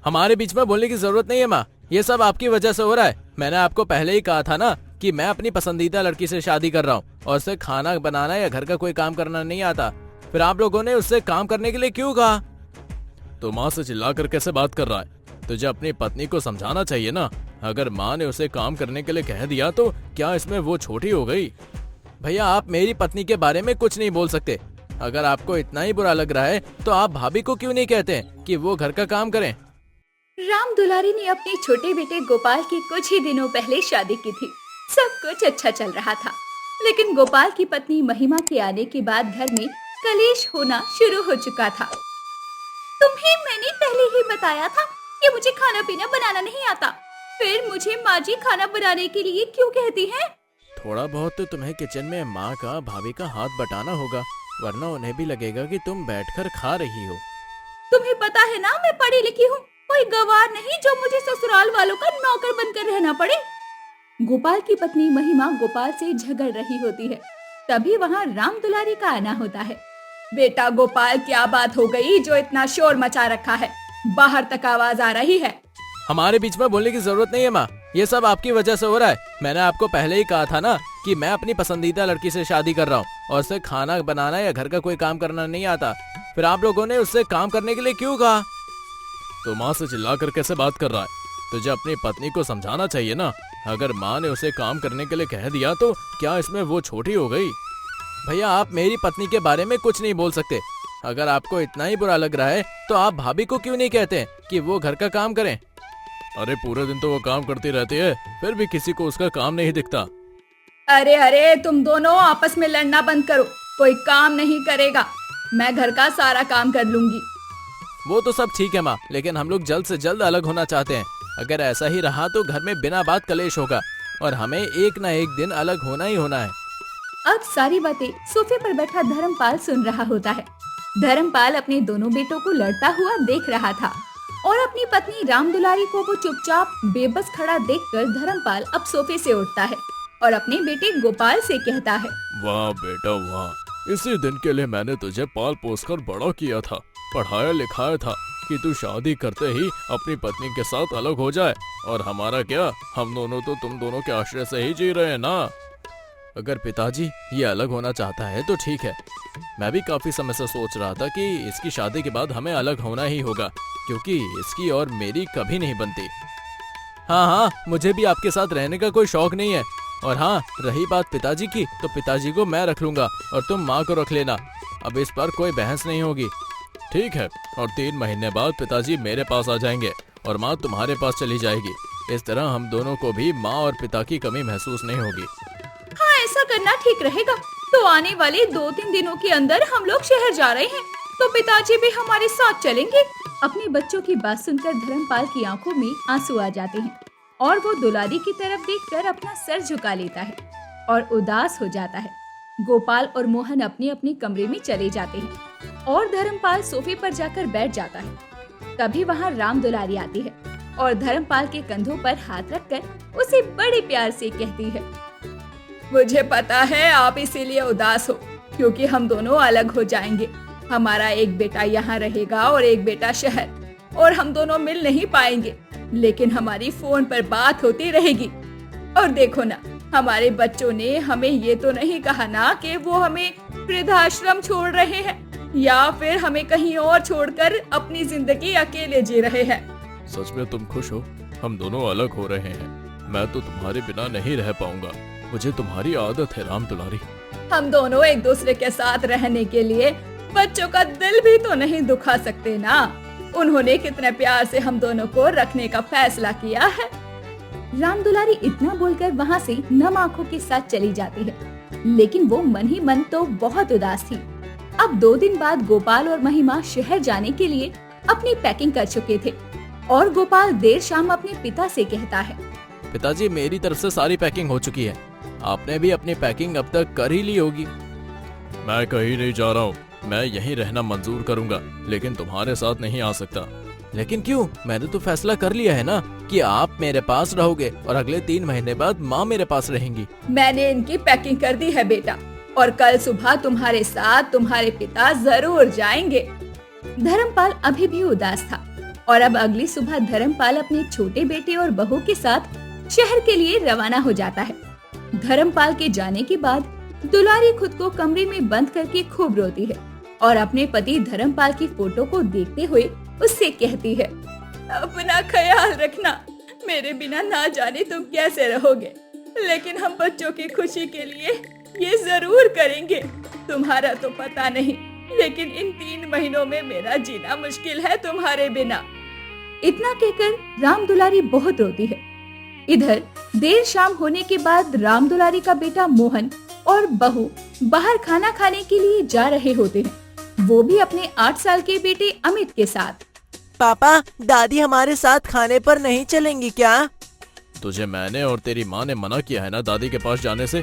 हमारे बीच में बोलने की जरूरत नहीं है माँ, ये सब आपकी वजह से हो रहा है। मैंने आपको पहले ही कहा था ना कि मैं अपनी पसंदीदा लड़की से शादी कर रहा हूँ और उसे खाना बनाना या घर का कोई काम करना नहीं आता। फिर आप लोगों ने उससे काम करने के लिए क्यों कहा? तो माँ से चिल्लाकर कैसे बात कर रहा है? तुझे अपनी पत्नी को समझाना चाहिए ना। अगर माँ ने उसे काम करने के लिए कह दिया तो क्या इसमें वो छोटी हो गई? भैया आप मेरी पत्नी के बारे में कुछ नहीं बोल सकते। अगर आपको इतना ही बुरा लग रहा है तो आप भाभी को क्यों नहीं कहते हैं कि वो घर का काम करें? राम दुलारी ने अपने छोटे बेटे गोपाल की कुछ ही दिनों पहले शादी की थी। सब कुछ अच्छा चल रहा था, लेकिन गोपाल की पत्नी महिमा के आने के बाद घर में कलेश होना शुरू हो चुका था। तुम्हें मैंने पहले ही बताया था कि मुझे खाना पीना बनाना नहीं आता, फिर मुझे माँ जी खाना बनाने के लिए क्यों कहती हैं? थोड़ा बहुत तो तुम्हें किचन में माँ का भाभी का हाथ बटाना होगा, वरना उन्हें भी लगेगा कि तुम बैठकर खा रही हो। तुम्हें पता है ना मैं पढ़ी लिखी हूँ, कोई गवार नहीं जो मुझे ससुराल वालों का नौकर बनकर रहना पड़े। गोपाल की पत्नी महिमा गोपाल से झगड़ रही होती है। तभी वहाँ राम दुलारी का आना होता है। बेटा गोपाल, क्या बात हो गई जो इतना शोर मचा रखा है? बाहर तक आवाज आ रही है। हमारे बीच में बोलने की जरूरत नहीं है माँ, ये सब आपकी वजह से हो रहा है। मैंने आपको पहले ही कहा था ना कि मैं अपनी पसंदीदा लड़की से शादी कर रहा हूँ और उसे खाना बनाना या घर का कोई काम करना नहीं आता। फिर आप लोगों ने उससे काम करने के लिए क्यों कहा? तो माँ से चिल्लाकर कैसे बात कर रहा है? तुझे अपनी पत्नी को समझाना चाहिए ना। अगर माँ ने उसे काम करने के लिए कह दिया तो क्या इसमें वो छोटी हो गई? भैया आप मेरी पत्नी के बारे में कुछ नहीं बोल सकते। अगर आपको इतना ही बुरा लग रहा है तो आप भाभी को क्यों नहीं कहते हैं कि वो घर का काम करें? अरे पूरे दिन तो वो काम करती रहती है, फिर भी किसी को उसका काम नहीं दिखता। अरे अरे, तुम दोनों आपस में लड़ना बंद करो। कोई काम नहीं करेगा, मैं घर का सारा काम कर लूंगी। वो तो सब ठीक है माँ, लेकिन हम लोग जल्द से जल्द अलग होना चाहते हैं। अगर ऐसा ही रहा तो घर में बिना बात कलेश होगा और हमें एक न एक दिन अलग होना ही होना है। अब सारी बातें सोफे पर बैठा धर्मपाल सुन रहा होता है। धर्मपाल अपने दोनों बेटों को लड़ता हुआ देख रहा था और अपनी पत्नी राम दुलारी को वो चुपचाप बेबस खड़ा देखकर धर्मपाल अब सोफे से उठता है और अपने बेटे गोपाल से कहता है, वाह बेटा वाह, इसी दिन के लिए मैंने तुझे पाल पोस कर बड़ा किया था, पढ़ाया लिखाया था कि तू शादी करते ही अपनी पत्नी के साथ अलग हो जाए। और हमारा क्या, हम दोनों तो तुम दोनों के आश्रय से ही जी रहे हैं ना। अगर पिताजी ये अलग होना चाहता है तो ठीक है। मैं भी काफी समय से सोच रहा था कि इसकी शादी के बाद हमें अलग होना ही होगा, क्योंकि इसकी और मेरी कभी नहीं बनती। हाँ हाँ, मुझे भी आपके साथ रहने का कोई शौक नहीं है। और हाँ, रही बात पिताजी की, तो पिताजी को मैं रख लूंगा और तुम माँ को रख लेना। अब इस पर कोई बहस नहीं होगी। ठीक है, और 3 महीने बाद पिताजी मेरे पास आ जाएंगे और माँ तुम्हारे पास चली जाएगी। इस तरह हम दोनों को भी माँ और पिता की कमी महसूस नहीं होगी। हाँ, ऐसा करना ठीक रहेगा। तो आने वाले 2-3 दिनों के अंदर हम लोग शहर जा रहे हैं, तो पिताजी भी हमारे साथ चलेंगे। अपने बच्चों की बात सुनकर धर्मपाल की आंखों में आंसू आ जाते हैं और वो दुलारी की तरफ देखकर अपना सर झुका लेता है और उदास हो जाता है। गोपाल और मोहन अपने अपने कमरे में चले जाते हैं और धर्मपाल सोफे पर जाकर बैठ जाता है। तभी वहाँ राम दुलारी आती है और धर्मपाल के कंधों पर हाथ रखकर उसे बड़े प्यार से कहती है, मुझे पता है आप इसीलिए उदास हो, क्योंकि हम दोनों अलग हो जाएंगे। हमारा एक बेटा यहाँ रहेगा और एक बेटा शहर, और हम दोनों मिल नहीं पाएंगे, लेकिन हमारी फोन पर बात होती रहेगी। और देखो ना, हमारे बच्चों ने हमें ये तो नहीं कहा ना कि वो हमें वृद्धाश्रम छोड़ रहे हैं या फिर हमें कहीं और छोड़कर अपनी जिंदगी अकेले जी रहे हैं। सच में तुम खुश हो? हम दोनों अलग हो रहे हैं। मैं तो तुम्हारे बिना नहीं रह पाऊंगा। मुझे तुम्हारी आदत है राम दुलारी। हम दोनों एक दूसरे के साथ रहने के लिए बच्चों का दिल भी तो नहीं दुखा सकते ना। उन्होंने कितने प्यार से हम दोनों को रखने का फैसला किया है। राम दुलारी इतना बोलकर वहाँ से नम आंखों के साथ चली जाती है, लेकिन वो मन ही मन तो बहुत उदास थी। अब 2 दिन बाद गोपाल और महिमा शहर जाने के लिए अपनी पैकिंग कर चुके थे और गोपाल देर शाम अपने पिता से कहता है, पिताजी मेरी तरफ से सारी पैकिंग हो चुकी है। आपने भी अपनी पैकिंग अब तक कर ही ली होगी। मैं कहीं नहीं जा रहा हूँ, मैं यहीं रहना मंजूर करूंगा, लेकिन तुम्हारे साथ नहीं आ सकता। लेकिन क्यों? मैंने तो फैसला कर लिया है ना कि आप मेरे पास रहोगे और अगले 3 महीने बाद माँ मेरे पास रहेंगी। मैंने इनकी पैकिंग कर दी है बेटा, और कल सुबह तुम्हारे साथ तुम्हारे पिता जरूर जाएंगे। धर्मपाल अभी भी उदास था और अब अगली सुबह धर्मपाल अपने छोटे बेटे और बहू के साथ शहर के लिए रवाना हो जाता है। धर्मपाल के जाने के बाद दुलारी खुद को कमरे में बंद करके खूब रोती है और अपने पति धर्मपाल की फोटो को देखते हुए उससे कहती है, अपना ख्याल रखना, मेरे बिना ना जाने तुम कैसे रहोगे, लेकिन हम बच्चों की खुशी के लिए ये जरूर करेंगे। तुम्हारा तो पता नहीं, लेकिन इन 3 महीनों में मेरा जीना मुश्किल है तुम्हारे बिना। इतना कहकर राम दुलारी बहुत रोती है। इधर देर शाम होने के बाद राम दुलारी का बेटा मोहन और बहू बाहर खाना खाने के लिए जा रहे होते हैं, वो भी अपने 8 साल के बेटे अमित के साथ। पापा, दादी हमारे साथ खाने पर नहीं चलेंगी क्या? तुझे मैंने और तेरी माँ ने मना किया है ना दादी के पास जाने से।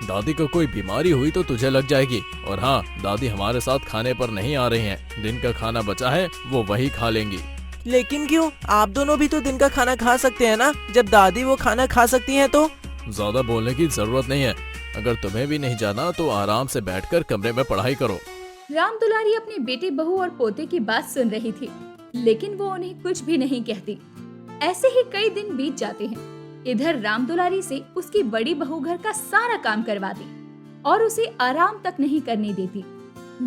दादी को कोई बीमारी हुई तो तुझे लग जाएगी। और हाँ, दादी हमारे साथ खाने पर नहीं आ रही हैं। दिन का खाना बचा है वो वही खा लेंगी। लेकिन क्यों? आप दोनों भी तो दिन का खाना खा सकते हैं ना। जब दादी वो खाना खा सकती हैं तो। ज्यादा बोलने की जरूरत नहीं है। अगर तुम्हें भी नहीं जाना तो आराम से बैठकर कमरे में पढ़ाई करो। राम दुलारी अपने बेटे, बहू और पोते की बात सुन रही थी, लेकिन वो उन्हें कुछ भी नहीं कहती। ऐसे ही कई दिन बीत जाते हैं। इधर राम दुलारी से उसकी बड़ी बहू घर का सारा काम करवाती और उसे आराम तक नहीं करने देती।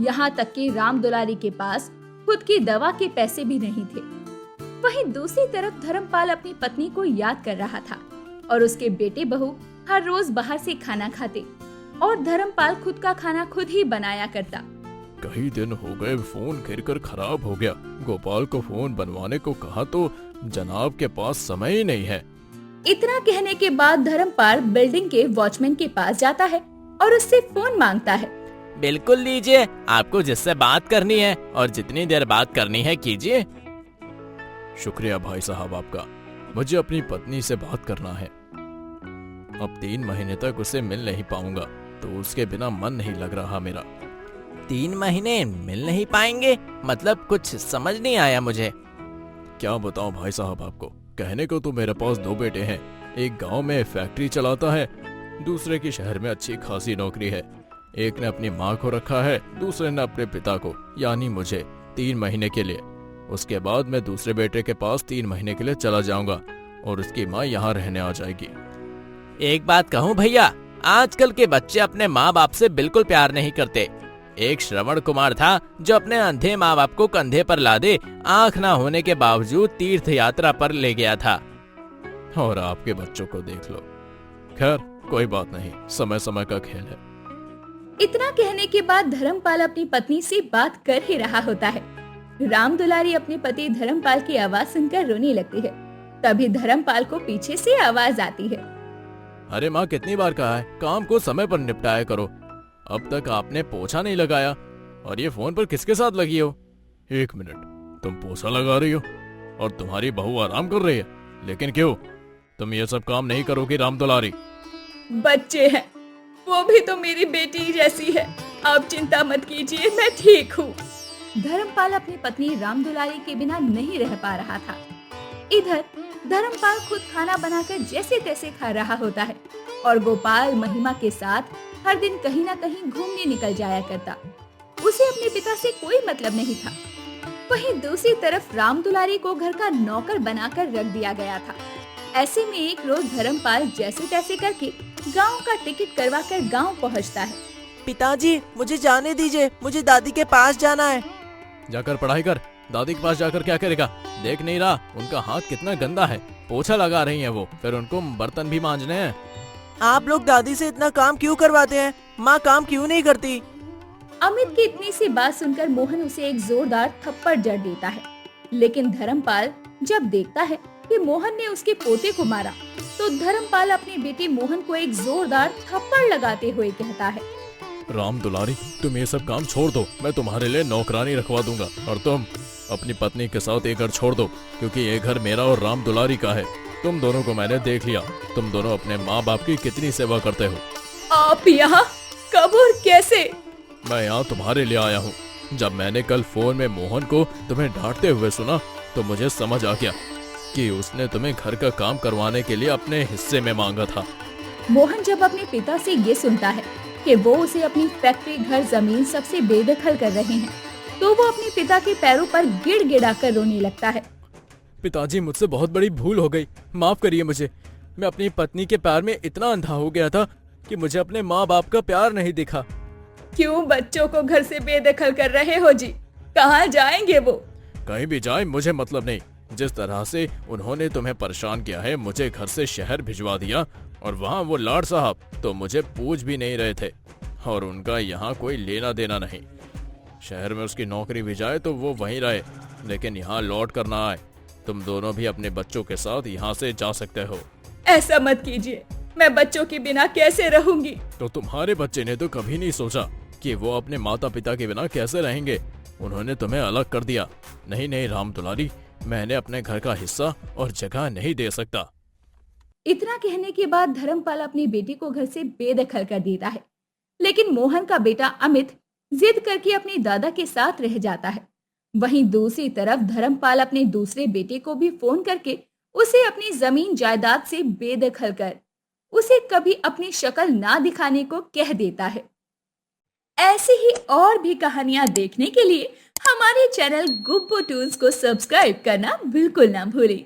यहाँ तक कि राम दुलारी के पास खुद की दवा के पैसे भी नहीं थे। वहीं दूसरी तरफ धर्मपाल अपनी पत्नी को याद कर रहा था और उसके बेटे बहू हर रोज बाहर से खाना खाते और धर्मपाल खुद का खाना खुद ही बनाया करता। कई दिन हो गए फोन गिरकर खराब हो गया। गोपाल को फोन बनवाने को कहा तो जनाब के पास समय ही नहीं है। इतना कहने के बाद धर्मपाल बिल्डिंग के वॉचमैन के पास जाता है और उससे फोन मांगता है। बिल्कुल लीजिए, आपको जिससे बात करनी है और जितनी देर बात करनी है कीजिए। शुक्रिया भाई साहब आपका। मुझे अपनी पत्नी से बात करना है। अब 3 महीने तक उसे मिल नहीं पाऊंगा तो उसके बिना मन नहीं लग रहा मेरा। 3 महीने मिल नहीं पाएंगे? मतलब कुछ समझ नहीं आया मुझे। क्या बताऊं भाई साहब आपको। कहने को तो मेरे पास 2 बेटे हैं। एक गांव में फैक्ट्री चलाता है, दूसरे की शहर में अच्छी खासी नौकरी है। एक ने अपनी माँ को रखा है, दूसरे ने अपने पिता को, यानी मुझे 3 महीने के लिए। उसके बाद मैं दूसरे बेटे के पास 3 महीने के लिए चला जाऊंगा और उसकी माँ यहाँ रहने आ जाएगी। एक बात कहूँ भैया, आजकल के बच्चे अपने माँ बाप से बिल्कुल प्यार नहीं करते। एक श्रवण कुमार था जो अपने अंधे माँ बाप को कंधे पर लादे आंख ना होने के बावजूद तीर्थ यात्रा पर ले गया था। और आपके बच्चों को देख लो। खैर कोई बात नहीं, समय समय का खेल है। इतना कहने के बाद धर्मपाल अपनी पत्नी से बात कर ही रहा होता है। राम दुलारी अपने पति धर्मपाल की आवाज सुनकर रोने लगती है। तभी धर्मपाल को पीछे से आवाज आती है, अरे माँ, कितनी बार कहा है काम को समय पर निपटाया करो। अब तक आपने पोछा नहीं लगाया और ये फोन पर किसके साथ लगी हो? 1 मिनट, तुम पोछा लगा रही हो और तुम्हारी बहू आराम कर रही है। लेकिन क्यों? तुम ये सब काम नहीं करोगी राम दुलारी? बच्चे हैं, वो भी तो मेरी बेटी जैसी है। आप चिंता मत कीजिए, मैं ठीक हूँ। धर्मपाल अपनी पत्नी राम दुलारी के बिना नहीं रह पा रहा था। इधर धर्मपाल खुद खाना बनाकर जैसे तैसे खा रहा होता है और गोपाल महिमा के साथ हर दिन कहीं न कहीं घूमने निकल जाया करता। उसे अपने पिता से कोई मतलब नहीं था। वहीं दूसरी तरफ राम दुलारी को घर का नौकर बनाकर रख दिया गया था। ऐसे में एक रोज धर्मपाल जैसे तैसे करके गांव का टिकट करवाकर गांव पहुंचता है। पिताजी, मुझे जाने दीजिए, मुझे दादी के पास जाना है। जाकर पढ़ाई कर। दादी के पास जाकर क्या करेगा? देख नहीं रहा उनका हाथ कितना गंदा है? पोछा लगा रही हैं वो, फिर उनको बर्तन भी मांजने हैं। आप लोग दादी से इतना काम क्यों करवाते हैं? माँ काम क्यों नहीं करती? अमित की इतनी सी बात सुनकर मोहन उसे एक जोरदार थप्पड़ जड़ देता है। लेकिन धर्मपाल जब देखता है कि मोहन ने उसके पोते को मारा, तो धर्मपाल अपने बेटे मोहन को एक जोरदार थप्पड़ लगाते हुए कहता है, राम दुलारी, तुम ये सब काम छोड़ दो। मैं तुम्हारे लिए नौकरानी रखवा दूंगा और तुम अपनी पत्नी के साथ ये घर छोड़ दो, क्योंकि ये घर मेरा और राम दुलारी का है। तुम दोनों को मैंने देख लिया। तुम दोनों अपने माँ बाप की कितनी सेवा करते हो। आप यहाँ कब और कैसे? मैं यहाँ तुम्हारे लिए आया हूँ। जब मैंने कल फोन में मोहन को तुम्हें डांटते हुए सुना तो मुझे समझ आ गया कि उसने तुम्हें घर का काम करवाने के लिए अपने हिस्से में मांगा था। मोहन जब अपने पिता से ये सुनता है कि वो उसे अपनी फैक्ट्री, घर, जमीन सबसे बेदखल कर रहे हैं, तो वो अपने पिता के पैरों पर गिड़गिड़ा कर रोने लगता है। पिताजी, मुझसे बहुत बड़ी भूल हो गई, माफ करिए मुझे। मैं अपनी पत्नी के प्यार में इतना अंधा हो गया था कि मुझे अपने माँ बाप का प्यार नहीं दिखा। क्यों बच्चों को घर से बेदखल कर रहे हो जी? कहाँ जाएंगे वो? कहीं भी जाए मुझे मतलब नहीं। जिस तरह से उन्होंने तुम्हें परेशान किया है, मुझे घर से शहर भिजवा दिया और वहाँ वो लाड साहब तो मुझे पूछ भी नहीं रहे थे, और उनका यहाँ कोई लेना देना नहीं। शहर में उसकी नौकरी भी जाए तो वो वहीं रहे, लेकिन यहाँ लौट कर ना आए। तुम दोनों भी अपने बच्चों के साथ यहाँ से जा सकते हो। ऐसा मत कीजिए, मैं बच्चों के बिना कैसे रहूंगी? तो तुम्हारे बच्चे ने तो कभी नहीं सोचा कि वो अपने माता पिता के बिना कैसे रहेंगे। उन्होंने तुम्हें अलग कर दिया। नहीं नहीं राम दुलारी, मैंने अपने घर का हिस्सा और जगह नहीं दे सकता। इतना कहने के बाद धर्मपाल अपनी बेटी को घर से बेदखल कर देता है, लेकिन मोहन का बेटा अमित जिद करके अपने दादा के साथ रह जाता है। वहीं दूसरी तरफ धर्मपाल अपने दूसरे बेटे को भी फोन करके उसे अपनी जमीन जायदाद से बेदखल कर उसे कभी अपनी शक्ल ना दिखाने को कह देता है। ऐसी ही और भी कहानियां देखने के लिए हमारे चैनल गुब्बो टून्स को सब्सक्राइब करना बिल्कुल ना भूलें।